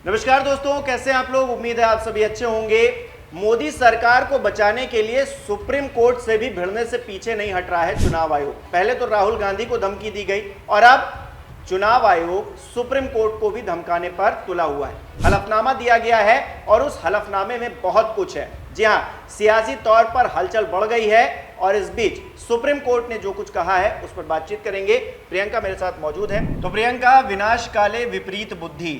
नमस्कार दोस्तों, कैसे हैं आप लोग। उम्मीद है आप सभी अच्छे होंगे। मोदी सरकार को बचाने के लिए सुप्रीम कोर्ट से भी भिड़ने से पीछे नहीं हट रहा है चुनाव आयोग। पहले तो राहुल गांधी को धमकी दी गई और अब चुनाव आयोग सुप्रीम कोर्ट को भी धमकाने पर तुला हुआ है। हलफनामा दिया गया है और उस हलफनामे में बहुत कुछ है। जी हां, सियासी तौर पर हलचल बढ़ गई है और इस बीच सुप्रीम कोर्ट ने जो कुछ कहा है उस पर बातचीत करेंगे। प्रियंका मेरे साथ मौजूद है। तो प्रियंका, विनाश काले विपरीत बुद्धि,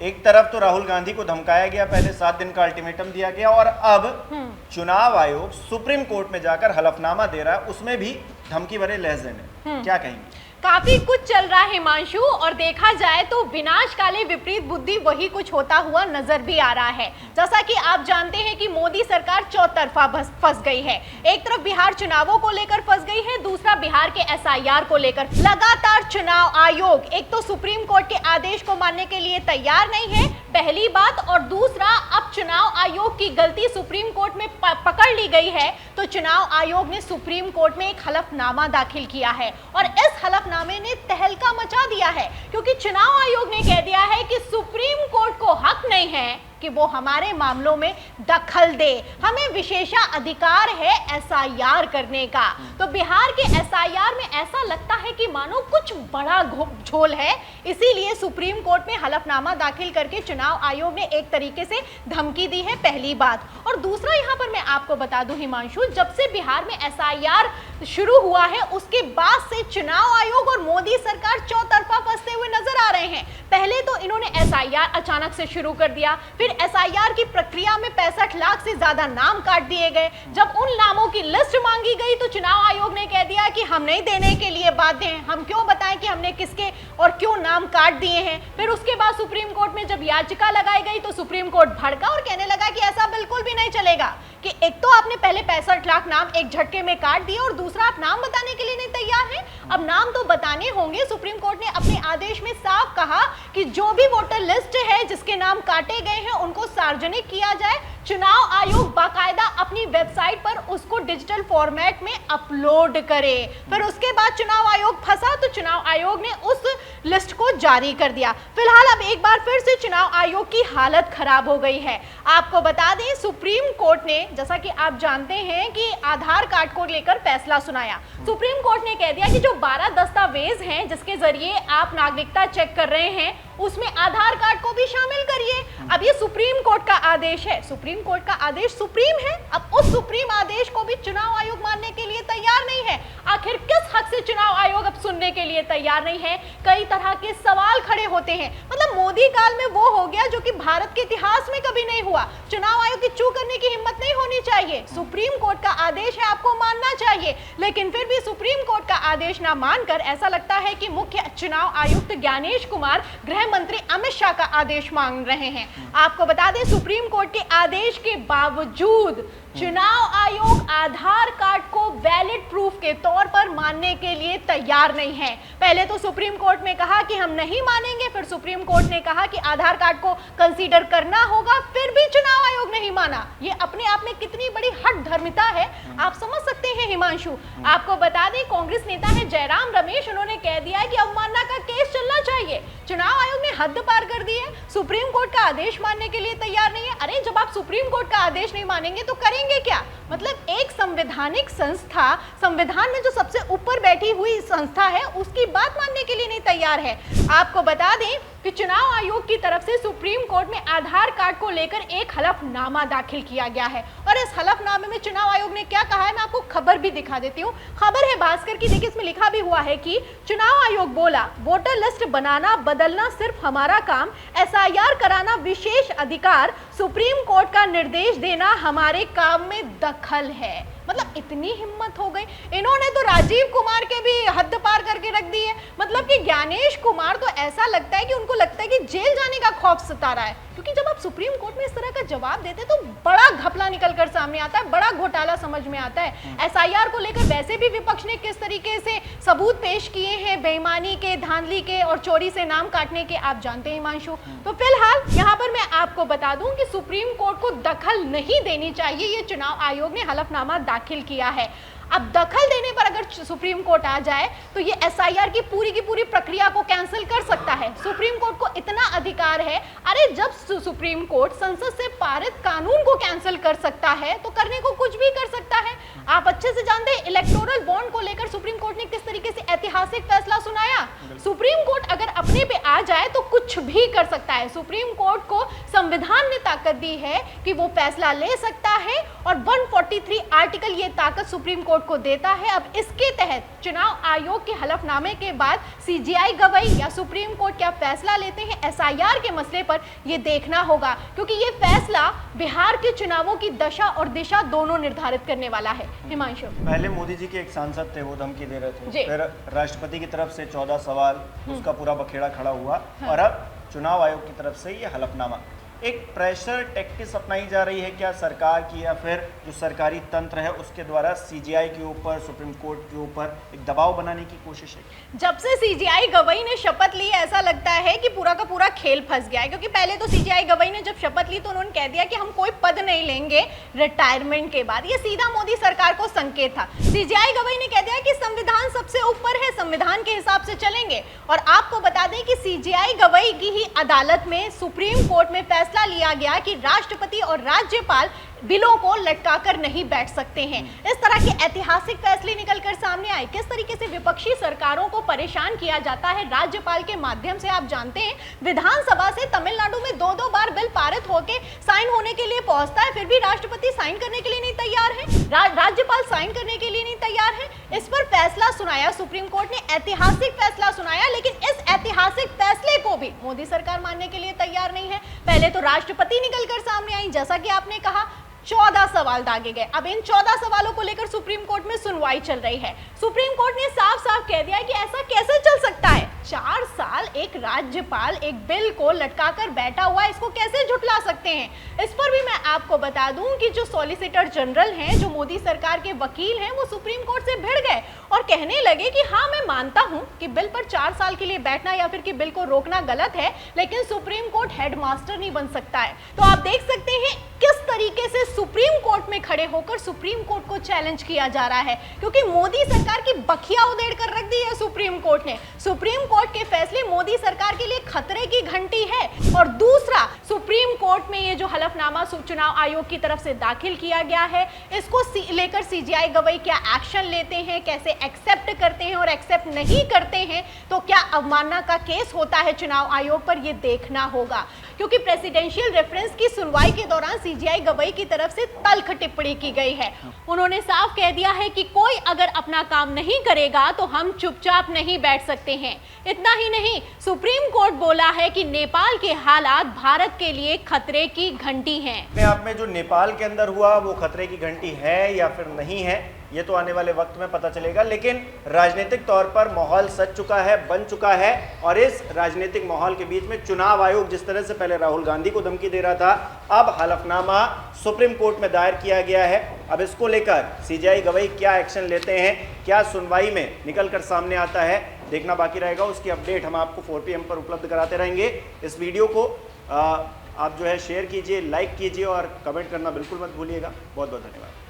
एक तरफ तो राहुल गांधी को धमकाया गया, पहले 7 दिन का अल्टीमेटम दिया गया और अब चुनाव आयोग सुप्रीम कोर्ट में जाकर हलफनामा दे रहा है, उसमें भी धमकी भरे लहजे में। क्या कहेंगे? काफी कुछ चल रहा है हिमांशु, और देखा जाए तो विनाश काले विपरीत बुद्धि वही कुछ होता हुआ नजर भी आ रहा है। जैसा कि आप जानते हैं कि मोदी सरकार चौतरफा फंस गई है। एक तरफ बिहार चुनावों को लेकर फंस गई है, दूसरा बिहार के एसआईआर को लेकर। लगातार चुनाव आयोग एक तो सुप्रीम कोर्ट के आदेश को मानने के लिए तैयार नहीं है, पहली बात, और दूसरा अब चुनाव आयोग की गलती सुप्रीम कोर्ट में पकड़ ली गई है, तो चुनाव आयोग ने सुप्रीम कोर्ट में एक हलफनामा दाखिल किया है और इस हलफनामे ने तहलका मचा दिया है, क्योंकि चुनाव आयोग ने कह दिया है कि सुप्रीम कोर्ट को हक नहीं है कि वो हमारे मामलों में दखल दे, हमें विशेषाधिकार है एसआईआर करने का। तो बिहार के एसआईआर में ऐसा लगता है कि मानो कुछ बड़ा झोल है, इसीलिए सुप्रीम कोर्ट में हलफनामा दाखिल करके चुनाव आयोग ने एक तरीके से धमकी दी है, पहली बात। और दूसरा, यहां पर मैं आपको बता दूं हिमांशु, जब से बिहार में एसआईआर शुरू हुआ है उसके बाद से चुनाव आयोग और मोदी सरकार चौतरफा फंसते हुए नजर आ रहे हैं। पहले तो इन्होंने एसआईआर अचानक से शुरू कर दिया, फिर एसआईआर की प्रक्रिया में 65 लाख से ज्यादा नाम काट दिए गए। जब उन नामों की लिस्ट मांगी गई तो चुनाव आयोग ने कह दिया कि हम नहीं देने के लिए बाध्य हैं, हम क्यों बताएं कि हमने किसके और क्यों नाम काट दिए हैं। फिर उसके बाद सुप्रीम कोर्ट में जब याचिका लगाई गई तो सुप्रीम कोर्ट भड़का और कहने लगा कि ऐसा बिल्कुल भी नहीं चलेगा, कि एक तो आपने पहले 65 लाख नाम एक झटके में काट दिए और दूसरा आप नाम बताने के लिए नहीं तैयार हैं। अब नाम तो बताने होंगे। सुप्रीम कोर्ट ने अपने आदेश में साफ कहा कि जो भी वोटर लिस्ट है जिसके नाम काटे गए हैं उनको सार्वजनिक किया जाए। चुनाव आयोग बाकायदा अपनी वेबसाइट पर उसको डिजिटल फॉर्मेट में अपलोड करे। फिर उसके बाद चुनाव आयोग फंसा तो चुनाव आयोग ने उस लिस्ट को जारी कर दिया। फिलहाल अब एक बार फिर से चुनाव आयोग की हालत खराब हो गई है। आपको बता दें, सुप्रीम कोर्ट ने, जैसा कि आप जानते हैं, कि आधार कार्ड को लेकर फैसला सुनाया। सुप्रीम कोर्ट ने कह दिया कि जो 12 दस्तावेज हैं जिसके जरिए आप नागरिकता चेक कर रहे हैं उसमें आधार कार्ड को भी शामिल करिए। अब ये सुप्रीम कोर्ट का आदेश है, सुप्रीम कोर्ट का आदेश सुप्रीम है। अब उस सुप्रीम आदेश को भी चुनाव आयोग मानने के लिए तैयार नहीं है। आखिर किस हक से चुनाव आयोग अब सुनने के लिए तैयार नहीं है? कई तरह के सवाल खड़े होते हैं। मतलब मोदी काल में वो हो गया जो कि भारत के इतिहास में कभी नहीं हुआ। चुनाव आयोग की चूक करने की हिम्मत नहीं होनी चाहिए। सुप्रीम कोर्ट का आदेश है, आपको मानना चाहिए, लेकिन फिर भी सुप्रीम कोर्ट का आदेश ना मानकर ऐसा लगता है कि मुख्य चुनाव आयुक्त ज्ञानेश कुमार गृह मंत्री अमित शाह का आदेश मांग रहे हैं। आपको बता दें, सुप्रीम कोर्ट के आदेश के बावजूद चुनाव आयोग आधार कार्ड को वैलिड प्रूफ के तौर पर मानने के लिए तैयार नहीं है। पहले तो सुप्रीम कोर्ट में कहा कि हम नहीं मानेंगे, फिर सुप्रीम कोर्ट ने कहा कि आधार कार्ड को कंसीडर करना होगा, फिर भी चुनाव आयोग नहीं माना। ये अपने आप में कितनी बड़ी हठ धर्मिता है, आप समझ सकते हैं हिमांशु। आपको बता दें, कांग्रेस नेता है जयराम रमेश, उन्होंने कह दिया है कि अवमानना का केस चलना चाहिए। चुनाव आयोग ने हद पार कर दी है, सुप्रीम कोर्ट का आदेश मानने के लिए तैयार नहीं है। अरे जब आप सुप्रीम कोर्ट का आदेश नहीं मानेंगे तो करेंगे क्या? मतलब एक संवैधानिक संस्था, संविधान में जो सबसे ऊपर बैठी हुई संस्था है, उसकी बात मानने के लिए नहीं तैयार है। आपको बता दें कि चुनाव आयोग की तरफ से सुप्रीम कोर्ट में आधार कार्ड को लेकर एक हलफनामा दाखिल किया गया है और इस हलफनामे में चुनाव आयोग ने क्या कहा है, मैं आपको खबर भी दिखा देती हूँ। खबर है भास्कर की, देखिए इसमें लिखा भी हुआ है कि चुनाव आयोग बोला, वोटर लिस्ट बनाना बदलना सिर्फ हमारा काम, एसआईआर कराना विशेष अधिकार, सुप्रीम कोर्ट का निर्देश देना हमारे काम में दखल है। मतलब इतनी हिम्मत हो गई, इन्होंने तो राजीव कुमार के भी हद पार करके रख दी है। मतलब कि ज्ञानेश कुमार तो ऐसा लगता है कि उनको लगता है कि जेल जाने का खौफ सता रहा है, क्योंकि जब आप सुप्रीम कोर्ट में इस तरह का जवाब देते तो बड़ा घपला निकलकर सामने आता है, बड़ा घोटाला समझ में आता है। एसआईआर को लेकर वैसे भी विपक्ष ने किस तरीके से सबूत पेश किए हैं, बेईमानी के, धांधली के और चोरी से नाम काटने के, आप जानते हैं हिमांशु। तो फिलहाल यहाँ पर मैं आपको बता दूं कि सुप्रीम कोर्ट को दखल नहीं देनी चाहिए, ये चुनाव आयोग ने हलफनामा दाखिल किया है। अब दखल देने पर अगर सुप्रीम कोर्ट आ जाए तो ये एसआईआर की पूरी प्रक्रिया को कैंसिल कर सकता है। सुप्रीम कोर्ट को इतना अधिकार है। अरे जब सुप्रीम कोर्ट संसद से पारित कानून को कैंसिल कर सकता है तो करने को कुछ भी कर सकता है। आप अच्छे से जानते हैं इलेक्टोरल बॉन्ड को लेकर सुप्रीम कोर्ट ने किस तरीके से ऐतिहासिक फैसला सुनाया। सुप्रीम कोर्ट अगर अपने पे आ जाए तो कुछ भी कर सकता है। सुप्रीम कोर्ट को संविधान ने ताकत दी है कि वो फैसला ले सकता है और 143 आर्टिकल ये ताकत सुप्रीम कोर्ट को देता है। अब इसके तहत चुनाव आयोग के हलफनामे के बाद सीजीआई गवाही या सुप्रीम कोर्ट क्या फैसला लेते हैं एसआईआर के मसले पर, ये देखना होगा, क्योंकि ये फैसला बिहार के चुनावों की दशा और दिशा दोनों निर्धारित करने वाला है। हिमांशु, पहले मोदी जी के एक सांसद थे, वो धमकी दे रहे थे, फिर राष्ट्रपति की तरफ से 14 सवाल, उसका पूरा बखेड़ा खड़ा हुआ, और अब चुनाव आयोग की तरफ से ये हलफनामा। एक प्रेशर टैक्टिक्स अपनाई जा रही है क्या सरकार की, या फिर जो सरकारी तंत्र है उसके द्वारा सीजीआई के ऊपर, सुप्रीम कोर्ट के ऊपर एक दबाव बनाने की कोशिश है? जब से सीजीआई गवाही ने शपथ ली ऐसा लगता है कि पूरा का पूरा खेल फंस गया है, क्योंकि पहले तो सीजीआई गवाही ने जब शपथ ली तो उन्होंने कह दिया कि हम कोई पद नहीं लेंगे रिटायरमेंट के बाद। ये सीधा मोदी सरकार को संकेत था। सीजीआई गवाही ने कह दिया कि संविधान सबसे ऊपर है, संविधान के हिसाब से चलेंगे। और आपको बता दें कि सीजीआई गवाही की ही अदालत में सुप्रीम कोर्ट में फैसला लिया गया कि राष्ट्रपति और राज्यपाल बिलों को लटकाकर नहीं बैठ सकते हैं। इस तरह के ऐतिहासिक फैसले निकलकर सामने आए। किस तरीके से विपक्षी सरकारों को परेशान किया जाता है राज्यपाल के माध्यम से। आप जानते हैं विधानसभा से तमिलनाडु में 2-2 बार बिल पारित होके साइन होने के लिए पहुंचता है, फिर भी राष्ट्रपति साइन करने के लिए नहीं तैयार है, राज्यपाल साइन करने के लिए नहीं तैयार है। इस पर फैसला सुनाया सुप्रीम कोर्ट ने, ऐतिहासिक फैसला सुनाया, लेकिन इस ऐतिहासिक फैसले को भी मोदी सरकार मानने के लिए तैयार नहीं है। पहले तो राष्ट्रपति निकलकर सामने आई, जैसा कि आपने कहा 14 सवाल दागे गए। अब इन 14 सवालों को लेकर सुप्रीम कोर्ट में सुनवाई चल रही है। सुप्रीम कोर्ट ने साफ साफ कह दिया है कि ऐसा कैसे चल सकता है, 4 साल एक राज्यपाल एक बिल को लटकाकर बैठा हुआ है, इसको कैसे झुठला सकते हैं। इस पर भी मैं आपको बता दूं कि जो सॉलिसिटर जनरल हैं, जो मोदी सरकार के वकील हैं, वो सुप्रीम कोर्ट से भिड़ गए और कहने लगे कि हाँ मैं मानता हूं कि बिल पर 4 साल के लिए बैठना या फिर कि बिल को रोकना गलत है, लेकिन सुप्रीम कोर्ट हेडमास्टर नहीं बन सकता है। तो आप देख सकते हैं किस तरीके से सुप्रीम कोर्ट में खड़े होकर सुप्रीम कोर्ट को चैलेंज किया जा रहा है, क्योंकि मोदी सरकार की बखिया उधेड़ कर रख दी है सुप्रीम कोर्ट ने। सुप्रीम कोर्ट के फैसले मोदी सरकार के लिए खतरे की घंटी है। और दूसरा, सुप्रीम कोर्ट में ये जो हलफनामा चुनाव आयोग की तरफ से दाखिल किया गया है, इसको लेकर सीजीआई गवाही क्या एक्शन लेते हैं, कैसे एक्सेप्ट करते हैं, और एक्सेप्ट नहीं करते हैं तो क्या अवमानना का केस होता है चुनाव आयोग पर, ये देखना होगा। क्योंकि प्रेसिडेंशियल रेफरेंस की सुनवाई के दौरान सीजीआई गवाही की तरफ से तल्ख टिप्पणी की गई है। उन्होंने साफ कह दिया है कि कोई अगर अपना काम नहीं करेगा तो हम चुपचाप नहीं बैठ सकते हैं। इतना ही नहीं, सुप्रीम कोर्ट बोला है कि नेपाल के हालात भारत के लिए खतरे की घंटी हैं। अपने आप में जो नेपाल के अंदर हुआ वो खतरे की घंटी है या फिर नहीं है, ये तो आने वाले वक्त में पता चलेगा। लेकिन राजनीतिक तौर पर माहौल सज चुका है, बन चुका है, और इस राजनीतिक माहौल के बीच में चुनाव आयोग जिस तरह से पहले राहुल गांधी को धमकी दे रहा था, अब हलफनामा सुप्रीम कोर्ट में दायर किया गया है। अब इसको लेकर सीजीआई गवाही क्या एक्शन लेते हैं, क्या सुनवाई में निकल कर सामने आता है, देखना बाकी रहेगा। उसकी अपडेट हम आपको 4 PM पर उपलब्ध कराते रहेंगे। इस वीडियो को आप जो है शेयर कीजिए, लाइक कीजिए और कमेंट करना बिल्कुल मत भूलिएगा। बहुत बहुत धन्यवाद।